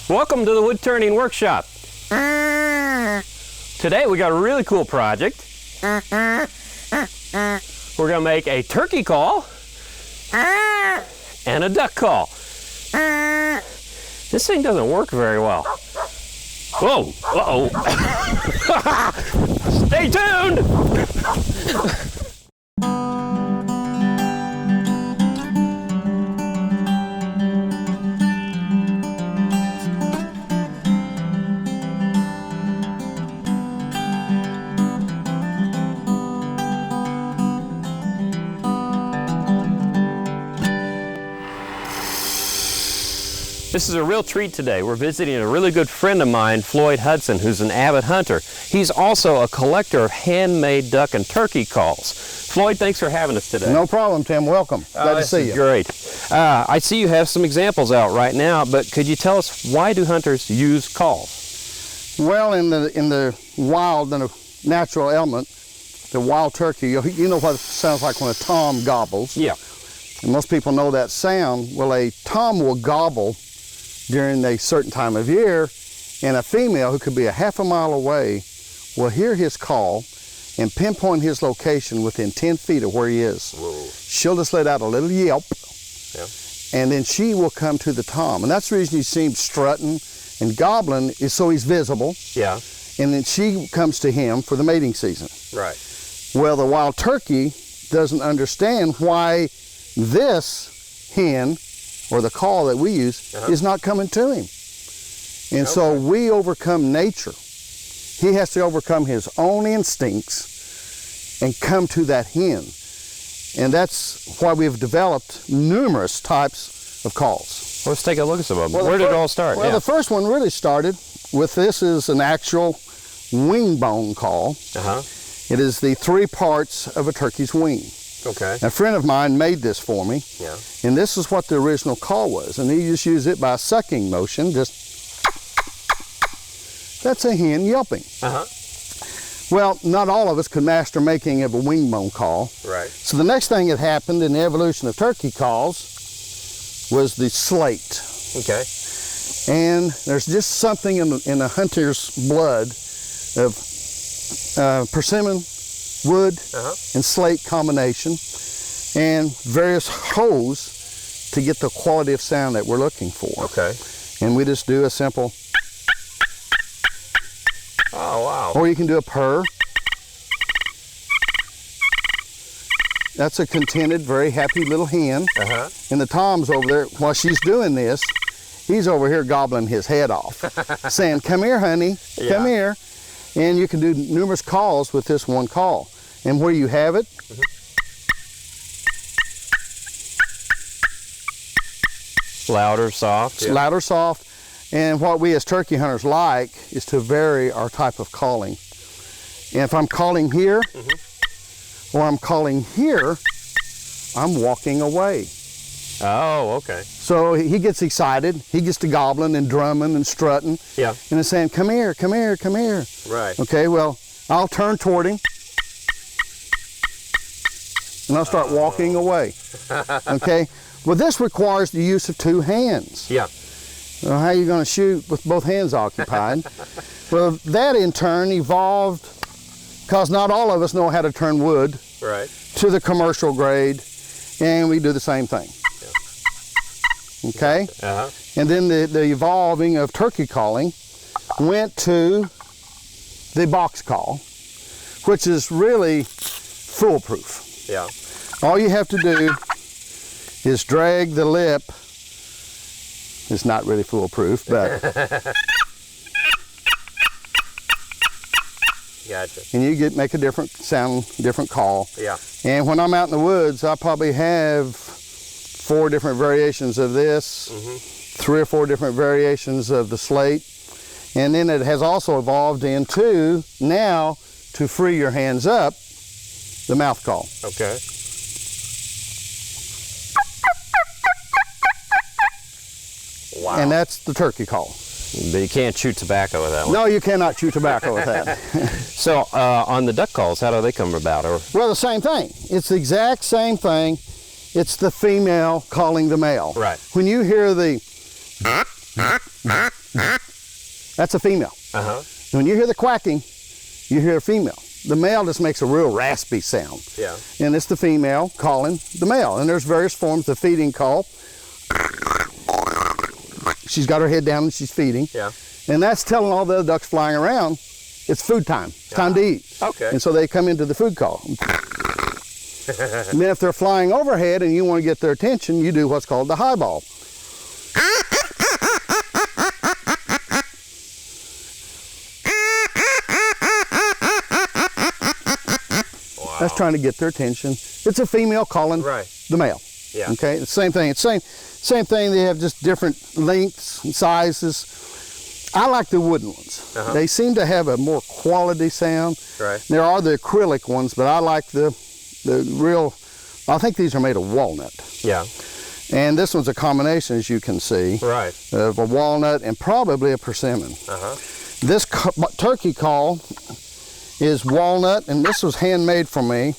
Welcome to the Woodturning Workshop. Today we got a really cool project. We're going to make a turkey call and a duck call. This thing doesn't work very well. Whoa, uh-oh. Stay tuned! This is a real treat today. We're visiting a really good friend of mine, Floyd Hudson, who's an avid hunter. He's also a collector of handmade duck and turkey calls. Floyd, thanks for having us today. No problem, Tim. Welcome. Glad to see you. Great. I see you have some examples out right now, but could you tell us, why do hunters use calls? Well, in the wild, in the natural element, the wild turkey, you know what it sounds like when a tom gobbles? Yeah. And most people know that sound. Well, a tom will gobble during a certain time of year, and a female who could be a half a mile away will hear his call and pinpoint his location within 10 feet of where he is. Whoa. She'll just let out a little yelp, Yeah. and then she will come to the tom. And that's the reason you see him strutting and gobbling, is so he's visible. Yeah. And then she comes to him for the mating season. Right. Well, the wild turkey doesn't understand why this hen, or the call that we use, is not coming to him. And so we overcome nature. He has to overcome his own instincts and come to that hen. And that's why we've developed numerous types of calls. Let's take a look at some of them. Well, Where did it all start? Well, the first one really started with, this is an actual wing bone call. It is the 3 parts of a turkey's wing. Okay. A friend of mine made this for me, Yeah. and this is what the original call was. And he just used it by a sucking motion, just, that's a hen yelping. Well, not all of us could master making of a wing bone call. Right. So the next thing that happened in the evolution of turkey calls was the slate. Okay. And there's just something in a hunter's blood of persimmon, wood, and slate combination, and various hoes to get the quality of sound that we're looking for. Okay. And we just do a simple, Oh, wow. or you can do a purr. That's a contented, very happy little hen. And the tom's over there, while she's doing this, he's over here gobbling his head off, saying, "Come here, honey, come here." And you can do numerous calls with this one call. And where you have it, Louder, soft. it's louder, soft. And what we as turkey hunters like is to vary our type of calling. And if I'm calling here, or I'm calling here, I'm walking away. Oh, okay. So he gets excited, he gets to gobbling and drumming and strutting, Yeah. and it's saying, "Come here, come here, come here." Right. Okay, well, I'll turn toward him, and I'll start walking away. Okay, well, this requires the use of 2 hands. Yeah. Well, how are you going to shoot with both hands occupied? Well, that in turn evolved, because not all of us know how to turn wood Right. to the commercial grade, and we do the same thing. Okay? And then the evolving of turkey calling went to the box call, which is really foolproof. Yeah. All you have to do is drag the lip. It's not really foolproof, but Gotcha. and you make a different sound, different call. Yeah. And when I'm out in the woods, I probably have 4 different variations of this, 3 or 4 different variations of the slate. And then it has also evolved into, now, to free your hands up, the mouth call. Okay. Wow. And that's the turkey call. But you can't chew tobacco with that one. No, you cannot chew tobacco with that. So on the duck calls, how do they come about? Or Well, the same thing. It's the exact same thing. It's the female calling the male. Right. When you hear the That's a female. When you hear the quacking, you hear a female. The male just makes a real raspy sound. Yeah. And it's the female calling the male. And there's various forms of feeding call. She's got her head down and she's feeding. Yeah. And that's telling all the other ducks flying around, it's food time. It's time to eat. Okay. And so they come into the food call. And then if they're flying overhead and you want to get their attention, you do what's called the highball. That's trying to get their attention. It's a female calling the male. Yeah. Okay. The same thing. It's same thing. They have just different lengths and sizes. I like the wooden ones. They seem to have a more quality sound. Right. There are the acrylic ones, but I like the real. I think these are made of walnut. Yeah. And this one's a combination, as you can see, of a walnut and probably a persimmon. This turkey call is walnut, and this was handmade for me.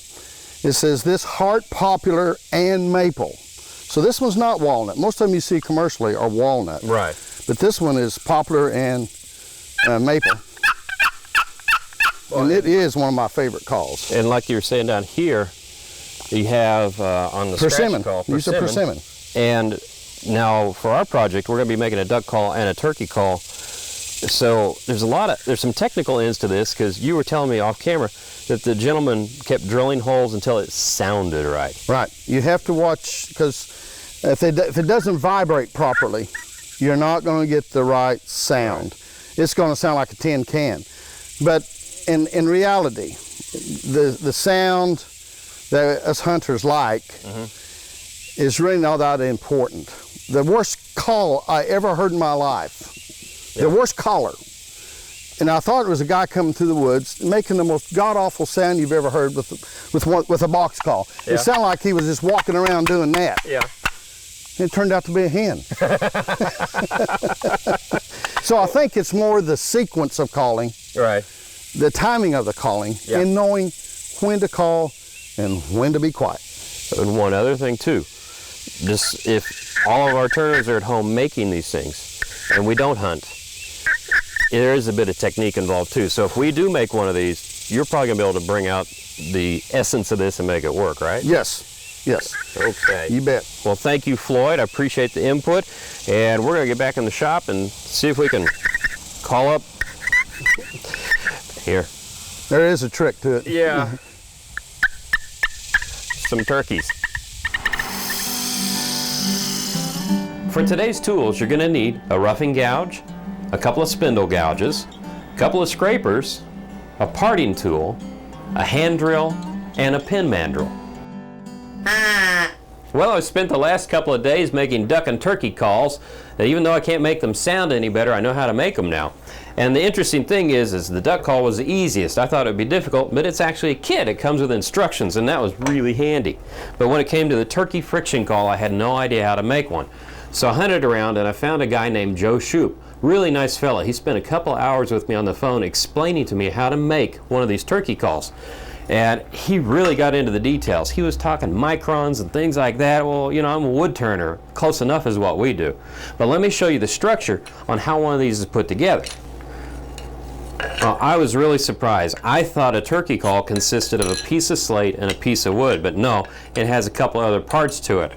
It says this heart, poplar, and maple. So this one's not walnut. Most of them you see commercially are walnut. Right. But this one is poplar and maple. And it is one of my favorite calls. And like you were saying down here, you have on the persimmon. Scratch call, Use a persimmon. And now for our project, we're going to be making a duck call and a turkey call. So there's some technical ends to this, because you were telling me off camera that the gentleman kept drilling holes until it sounded right. Right. You have to watch, because if it doesn't vibrate properly, you're not going to get the right sound. It's going to sound like a tin can. But in reality, the sound that us hunters like is really not that important. The worst call I ever heard in my life, the worst caller, and I thought it was a guy coming through the woods making the most god-awful sound you've ever heard with a box call. It sounded like he was just walking around doing that. Yeah. It turned out to be a hen. So I think it's more the sequence of calling, the timing of the calling, and knowing when to call and when to be quiet. And one other thing too, just if all of our turners are at home making these things and we don't hunt, there is a bit of technique involved too. So if we do make one of these, you're probably going to be able to bring out the essence of this and make it work, right? Yes. Yes. Okay. You bet. Well, thank you, Floyd. I appreciate the input. And we're going to get back in the shop and see if we can call up here. There is a trick to it. Yeah. Some turkeys. For today's tools, you're going to need a roughing gouge, a couple of spindle gouges, a couple of scrapers, a parting tool, a hand drill, and a pin mandrel. Well, I've spent the last couple of days making duck and turkey calls. Even though I can't make them sound any better, I know how to make them now. And the interesting thing is the duck call was the easiest. I thought it would be difficult, but it's actually a kit. It comes with instructions, and that was really handy. But when it came to the turkey friction call, I had no idea how to make one. So I hunted around, and I found a guy named Joe Shoup. Really nice fella. He spent a couple hours with me on the phone explaining to me how to make one of these turkey calls. And he really got into the details. He was talking microns and things like that. Well, you know, I'm a wood turner. Close enough is what we do. But let me show you the structure on how one of these is put together. Well, I was really surprised. I thought a turkey call consisted of a piece of slate and a piece of wood, but no, it has a couple other parts to it.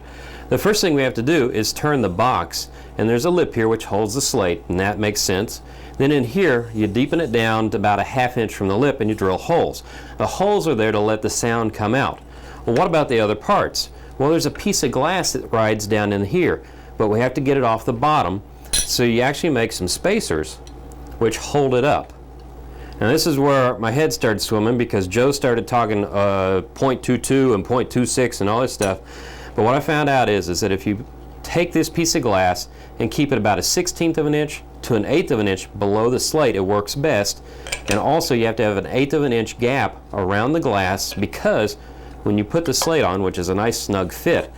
The first thing we have to do is turn the box, and there's a lip here which holds the slate, and that makes sense. Then in here, you deepen it down to about a ½ inch from the lip and you drill holes. The holes are there to let the sound come out. Well, what about the other parts? Well, there's a piece of glass that rides down in here, but we have to get it off the bottom, so you actually make some spacers which hold it up. Now this is where my head started swimming, because Joe started talking 0.22 and 0.26 and all this stuff. But what I found out is that if you take this piece of glass and keep it about a 1/16 of an inch to an 1/8 of an inch below the slate, it works best. And also you have to have an 1/8 of an inch gap around the glass, because when you put the slate on, which is a nice snug fit,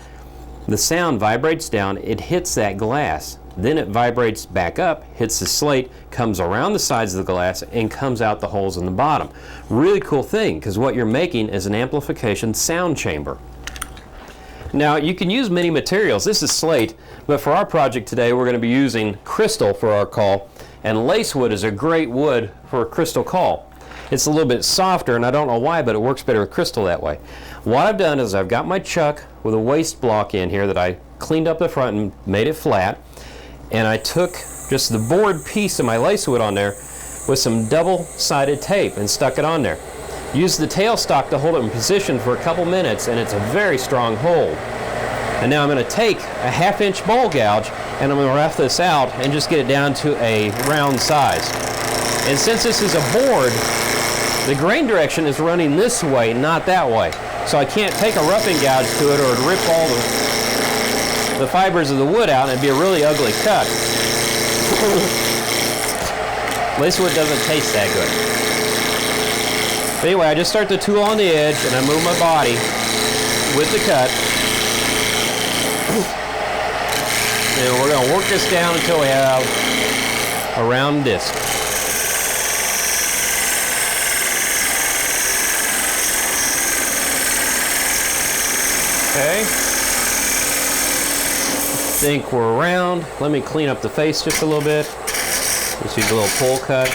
the sound vibrates down, it hits that glass, then it vibrates back up, hits the slate, comes around the sides of the glass, and comes out the holes in the bottom. Really cool thing, because what you're making is an amplification sound chamber. Now you can use many materials. This is slate, but for our project today we're going to be using crystal for our call. And lacewood is a great wood for a crystal caul. It's a little bit softer, and I don't know why, but it works better with crystal that way. What I've done is I've got my chuck with a waste block in here that I cleaned up the front and made it flat, and I took just the board piece of my lacewood on there with some double-sided tape and stuck it on there. Use the tailstock to hold it in position for a couple minutes, and it's a very strong hold. And now I'm going to take a 1/2-inch ball gouge and I'm going to rough this out and just get it down to a round size. And since this is a board, the grain direction is running this way, not that way. So I can't take a roughing gouge to it or it'd rip all the fibers of the wood out and it'd be a really ugly cut. Lacewood doesn't taste that good. But anyway, I just start the tool on the edge and I move my body with the cut. And we're going to work this down until we have a round disc. Okay. I think we're around. Let me clean up the face just a little bit. Just use a little pull cut.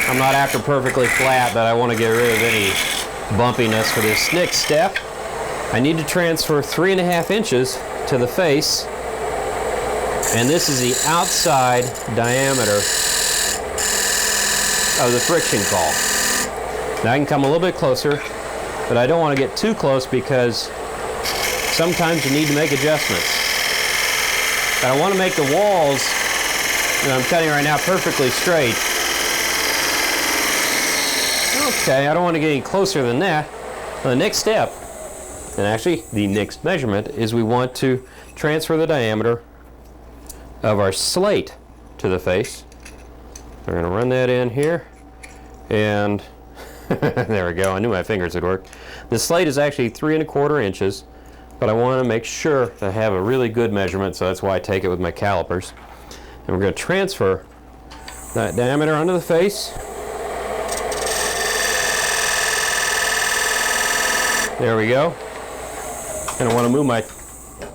I'm not after perfectly flat, but I want to get rid of any bumpiness for this next step. I need to transfer 3.5 inches to the face, and this is the outside diameter of the friction caul. Now I can come a little bit closer, but I don't want to get too close because sometimes you need to make adjustments. But I want to make the walls that I'm cutting right now perfectly straight. Okay, I don't want to get any closer than that. Well, the next step, and actually the next measurement, is we want to transfer the diameter of our slate to the face. We're going to run that in here, and there we go. I knew my fingers would work. The slate is actually 3¼ inches, but I want to make sure that I have a really good measurement, so that's why I take it with my calipers. And we're going to transfer that diameter onto the face. There we go. And I want to move my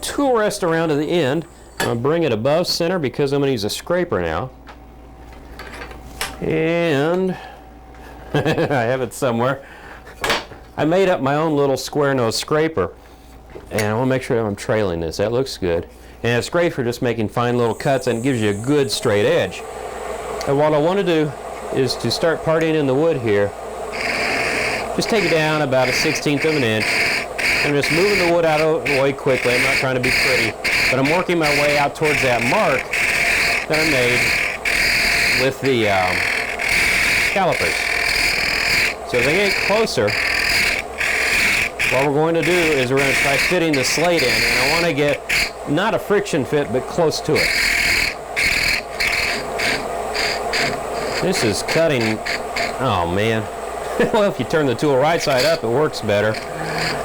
tool rest around to the end. I'm going to bring it above center because I'm going to use a scraper now. And I have it somewhere. I made up my own little square nose scraper. And I want to make sure that I'm trailing this. That looks good. And it's great for just making fine little cuts and it gives you a good straight edge. And what I want to do is to start parting in the wood here. Just take it down about 1/16 of an inch. I'm just moving the wood out of the way quickly. I'm not trying to be pretty, but I'm working my way out towards that mark that I made with the calipers. So as I get closer, what we're going to do is we're going to try fitting the slate in, and I want to get not a friction fit, but close to it. This is cutting, oh man. Well, if you turn the tool right side up, it works better.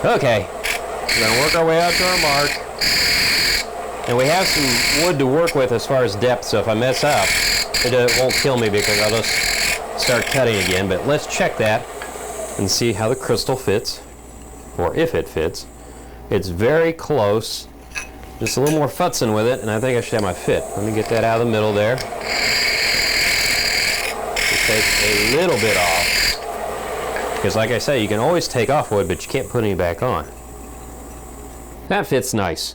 Okay, we're going to work our way out to our mark. And we have some wood to work with as far as depth, so if I mess up, it won't kill me because I'll just start cutting again. But let's check that and see how the crystal fits, or if it fits. It's very close. Just a little more futzing with it, and I think I should have my fit. Let me get that out of the middle there. Just take a little bit off. Because like I say, you can always take off wood, but you can't put any back on. That fits nice.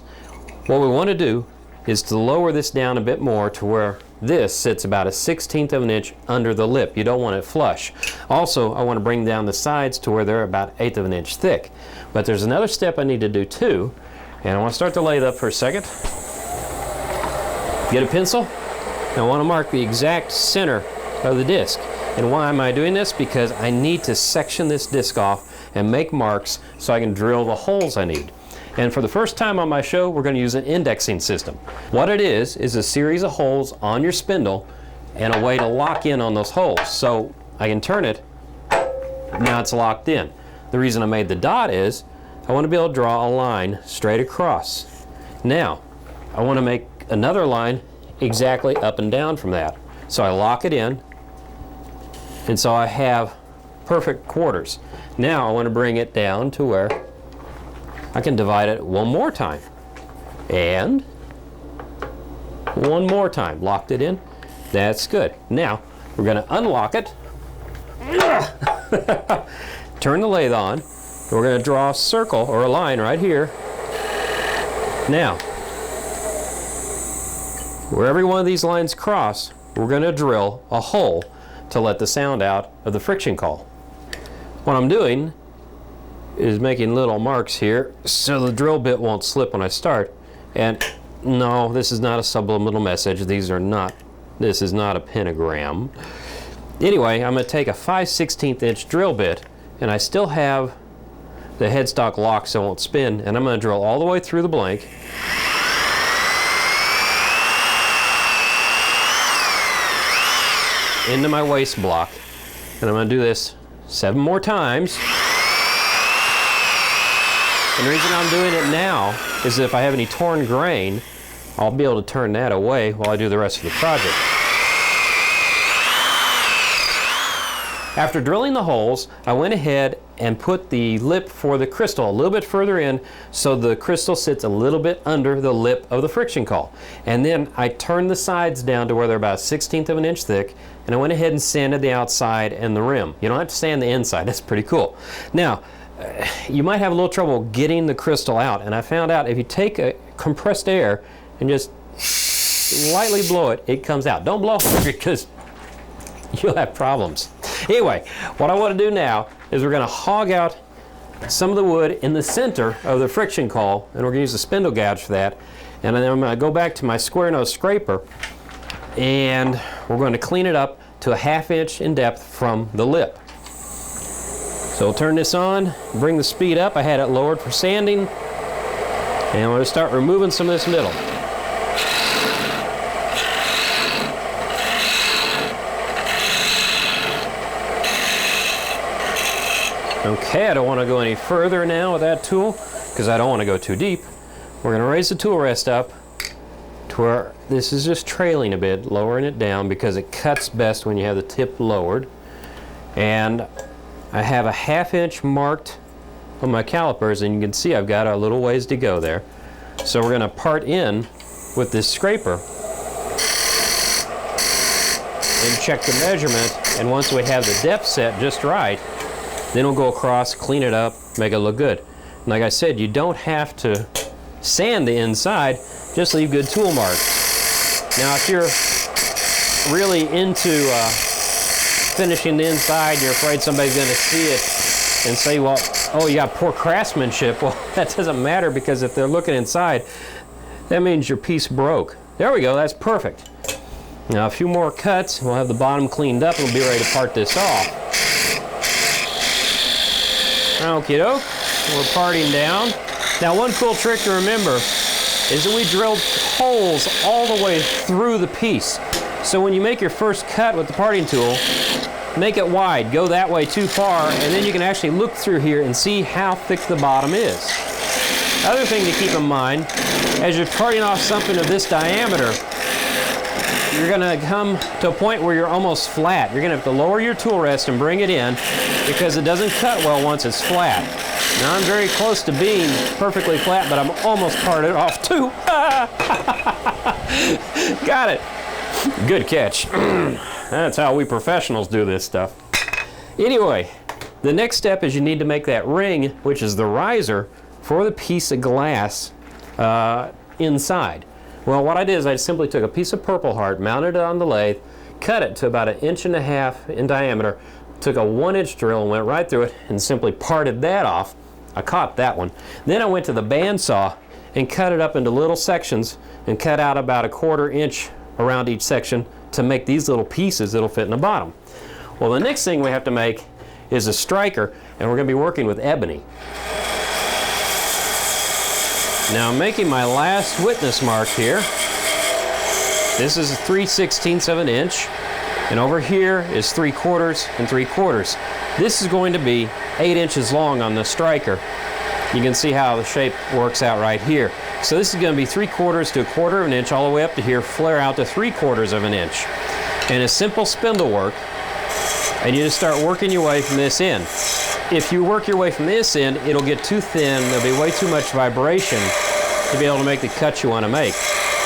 What we want to do is to lower this down a bit more to where this sits about 1/16 of an inch under the lip. You don't want it flush. Also, I want to bring down the sides to where they're about 1/8 of an inch thick. But there's another step I need to do too, and I want to start the lathe up for a second. Get a pencil, and I want to mark the exact center of the disc. And why am I doing this? Because I need to section this disc off and make marks so I can drill the holes I need. And for the first time on my show, we're going to use an indexing system. What it is a series of holes on your spindle and a way to lock in on those holes. So I can turn it, now it's locked in. The reason I made the dot is I want to be able to draw a line straight across. Now, I want to make another line exactly up and down from that. So I lock it in, and so I have perfect quarters. Now I want to bring it down to where I can divide it one more time. And one more time. Locked it in. That's good. Now, we're going to unlock it. Turn the lathe on. We're going to draw a circle or a line right here. Now, where every one of these lines cross, we're going to drill a hole to let the sound out of the friction call. What I'm doing is making little marks here so the drill bit won't slip when I start. And no, this is not a subliminal message. This is not a pentagram. Anyway, I'm going to take a 5/16 inch drill bit, and I still have the headstock lock so it won't spin, and I'm going to drill all the way through the blank. Into my waste block, and I'm going to do this 7 more times. And the reason I'm doing it now is if I have any torn grain, I'll be able to turn that away while I do the rest of the project. After drilling the holes, I went ahead and put the lip for the crystal a little bit further in so the crystal sits a little bit under the lip of the friction call. And then I turned the sides down to where they're about 1/16 of an inch thick, and I went ahead and sanded the outside and the rim. You don't have to sand the inside, that's pretty cool. Now, you might have a little trouble getting the crystal out, and I found out if you take a compressed air and just lightly blow it, it comes out. Don't blow it because you'll have problems. Anyway, what I want to do now is we're going to hog out some of the wood in the center of the friction call, and we're going to use a spindle gouge for that. And then I'm going to go back to my square nose scraper, and we're going to clean it up to a 1/2 inch in depth from the lip. So we'll turn this on, bring the speed up. I had it lowered for sanding, and I'm going to start removing some of this middle. Okay, I don't want to go any further now with that tool because I don't want to go too deep. We're going to raise the tool rest up to where this is just trailing a bit, lowering it down because it cuts best when you have the tip lowered. And I have a 1/2 inch marked on my calipers, and you can see I've got a little ways to go there. So we're going to part in with this scraper and check the measurement, and once we have the depth set just right, then we'll go across, clean it up, make it look good. And like I said, you don't have to sand the inside, just leave good tool marks. Now if you're really into finishing the inside, you're afraid somebody's going to see it and say, well, oh, you got poor craftsmanship. Well, that doesn't matter, because if they're looking inside, that means your piece broke. There we go, that's perfect. Now a few more cuts, we'll have the bottom cleaned up, and we'll be ready to part this off. Okie doke, we're parting down. Now one cool trick to remember is that we drilled holes all the way through the piece. So when you make your first cut with the parting tool, make it wide, go that way too far, and then you can actually look through here and see how thick the bottom is. Other thing to keep in mind, as you're parting off something of this diameter, you're going to come to a point where you're almost flat. You're going to have to lower your tool rest and bring it in, because it doesn't cut well once it's flat. Now I'm very close to being perfectly flat, but I'm almost parted off too. Got it. Good catch. That's how we professionals do this stuff. Anyway, the next step is you need to make that ring, which is the riser for the piece of glass inside. Well, what I did is I simply took a piece of Purple Heart, mounted it on the lathe, cut it to about 1.5 inches in diameter, took a 1-inch drill and went right through it and simply parted that off. I caught that one. Then I went to the bandsaw and cut it up into little sections and cut out about 1/4 inch around each section to make these little pieces that'll fit in the bottom. Well, the next thing we have to make is a striker, and we're going to be working with ebony. Now I'm making my last witness mark here. This is 3/16 of an inch, and over here is 3/4 and 3/4. This is going to be 8 inches long on the striker. You can see how the shape works out right here. So this is going to be 3/4 to 1/4 of an inch all the way up to here, flare out to 3/4 of an inch. And a simple spindle work, and you just start working your way from this end. If you work your way from this end, it'll get too thin, there'll be way too much vibration to be able to make the cut you want to make.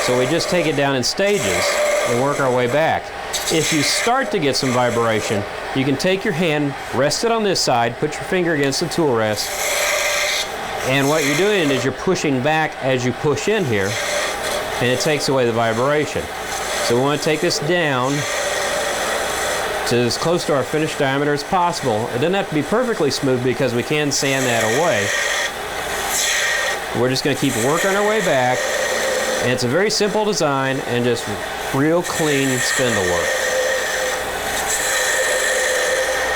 So we just take it down in stages and work our way back. if you start to get some vibration, you can take your hand, rest it on this side, put your finger against the tool rest, and what you're doing is you're pushing back as you push in here, and it takes away the vibration. So we want to take this down to as close to our finished diameter as possible. It doesn't have to be perfectly smooth because we can sand that away. We're just going to keep working our way back, and it's a very simple design and just real clean spindle work.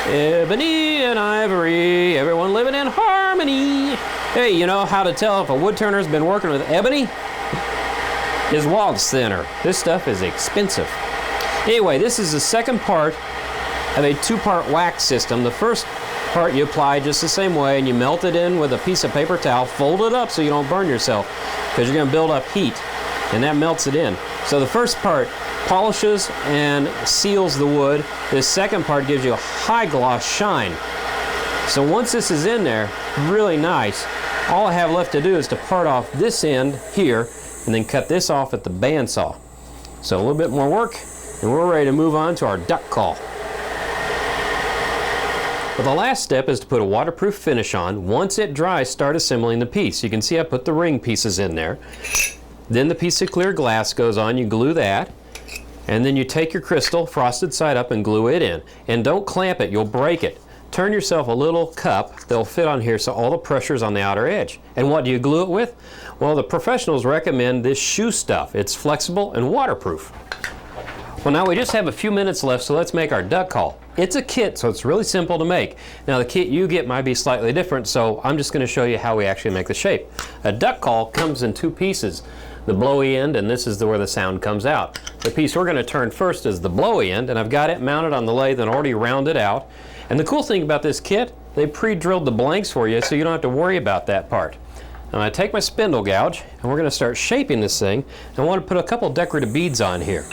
Ebony and ivory, everyone living in harmony. Hey, you know how to tell if a woodturner's been working with ebony? His wad's thinner. This stuff is expensive. Anyway, this is the second part of a two-part wax system. The first part you apply just the same way, and you melt it in with a piece of paper towel, fold it up so you don't burn yourself, because you're going to build up heat, and that melts it in. So the first part polishes and seals the wood. This second part gives you a high gloss shine. So once this is in there, really nice, all I have left to do is to part off this end here, and then cut this off at the bandsaw. So a little bit more work, and we're ready to move on to our duck call. Well, the last step is to put a waterproof finish on. Once it dries, start assembling the piece. You can see I put the ring pieces in there. Then the piece of clear glass goes on, you glue that, and then you take your crystal, frosted side up, and glue it in. And don't clamp it, you'll break it. Turn yourself a little cup that'll fit on here so all the pressure's on the outer edge. And what do you glue it with? Well, the professionals recommend this shoe stuff. It's flexible and waterproof. Well, now we just have a few minutes left, so let's make our duck call. It's a kit, so it's really simple to make. Now, the kit you get might be slightly different, so I'm just going to show you how we actually make the shape. A duck call comes in two pieces, the blowy end, and this is where the sound comes out. The piece we're going to turn first is the blowy end, and I've got it mounted on the lathe and already rounded out. And the cool thing about this kit, they pre-drilled the blanks for you, so you don't have to worry about that part. Now I take my spindle gouge, and we're going to start shaping this thing. I want to put a couple decorative beads on here.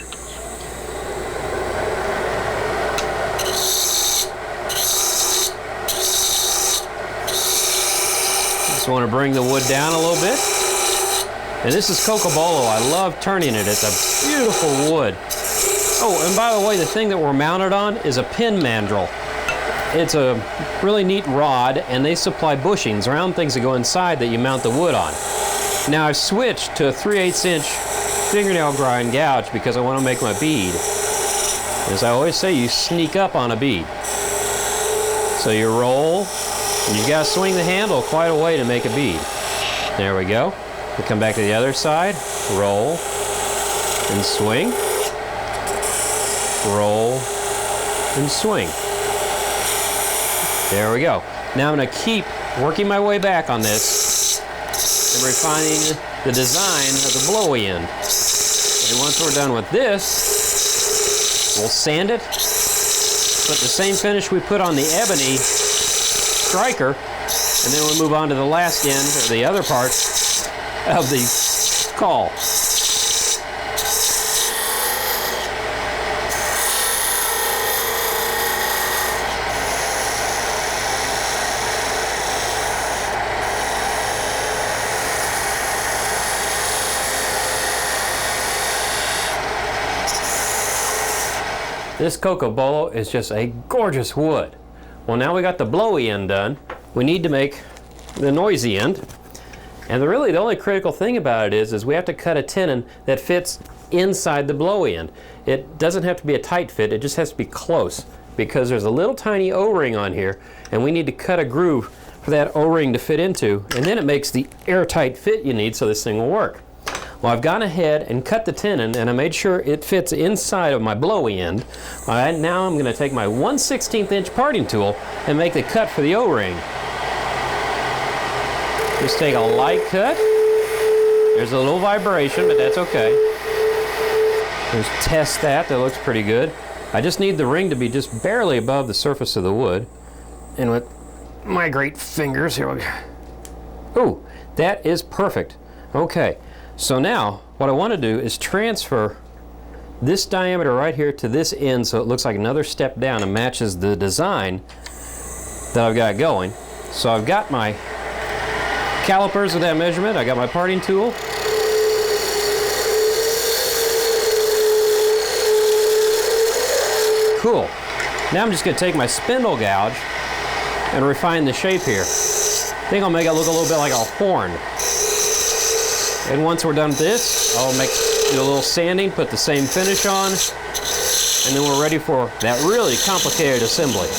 Just want to bring the wood down a little bit. And this is cocobolo. I love turning it. It's a beautiful wood. Oh, and by the way, the thing that we're mounted on is a pin mandrel. It's a really neat rod, and they supply bushings, round things that go inside that you mount the wood on. Now I've switched to a 3/8 inch fingernail grind gouge because I want to make my bead. As I always say, you sneak up on a bead. So you roll, and you've got to swing the handle quite a way to make a bead. There we go. We come back to the other side, roll, and swing, roll, and swing. There we go. Now I'm going to keep working my way back on this and refining the design of the blowy end. And once we're done with this, we'll sand it, put the same finish we put on the ebony striker, and then we'll move on to the last end, or the other part of the call. This cocobolo is just a gorgeous wood. Well, now we got the blowy end done. We need to make the noisy end. And really the only critical thing about it is we have to cut a tenon that fits inside the blowy end. It doesn't have to be a tight fit, it just has to be close, because there's a little tiny O-ring on here, and we need to cut a groove for that O-ring to fit into, and then it makes the airtight fit you need so this thing will work. Well, I've gone ahead and cut the tenon, and I made sure it fits inside of my blowy end. All right, now I'm going to take my 1/16 inch parting tool and make the cut for the O-ring. Just take a light cut. There's a little vibration, but that's okay. Just test that. That looks pretty good. I just need the ring to be just barely above the surface of the wood. And with my great fingers, here we go. Ooh, that is perfect. Okay. So now, what I want to do is transfer this diameter right here to this end so it looks like another step down and matches the design that I've got going. So I've got my calipers with that measurement, I got my parting tool. Cool. Now I'm just going to take my spindle gouge and refine the shape here. I think I'll make it look a little bit like a horn. And once we're done with this, I'll do a little sanding, put the same finish on, and then we're ready for that really complicated assembly.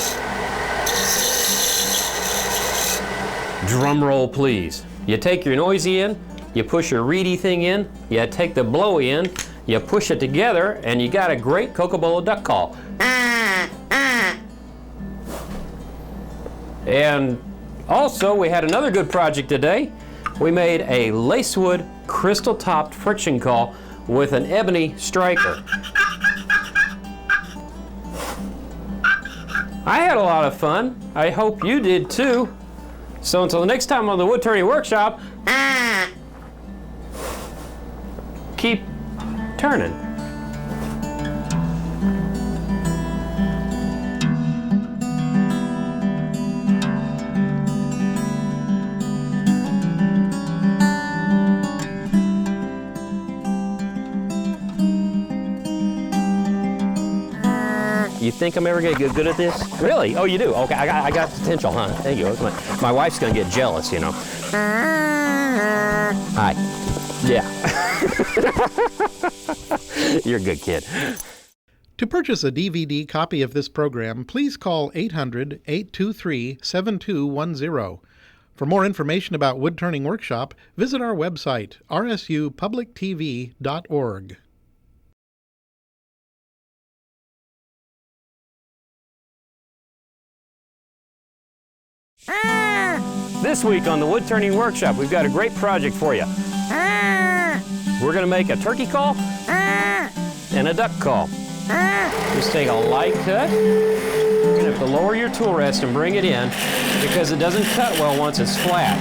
Drum roll, please. You take your noisy in, you push your reedy thing in, you take the blowy in, you push it together, and you got a great Cocobolo duck call. And also, we had another good project today. We made a lacewood crystal-topped friction call with an ebony striker. I had a lot of fun. I hope you did too. So until the next time on the Woodturning Workshop, keep turning. You think I'm ever gonna get good at this? Really? Oh, you do? Okay, I got potential, huh? Thank you. My wife's gonna get jealous, you know. Hi. Yeah. You're a good kid. To purchase a DVD copy of this program, please call 800-823-7210. For more information about Woodturning Workshop, visit our website, rsupublictv.org. This week on the Woodturning Workshop, we've got a great project for you. We're going to make a turkey call and a duck call. Just take a light cut. You're going to have to lower your tool rest and bring it in because it doesn't cut well once it's flat.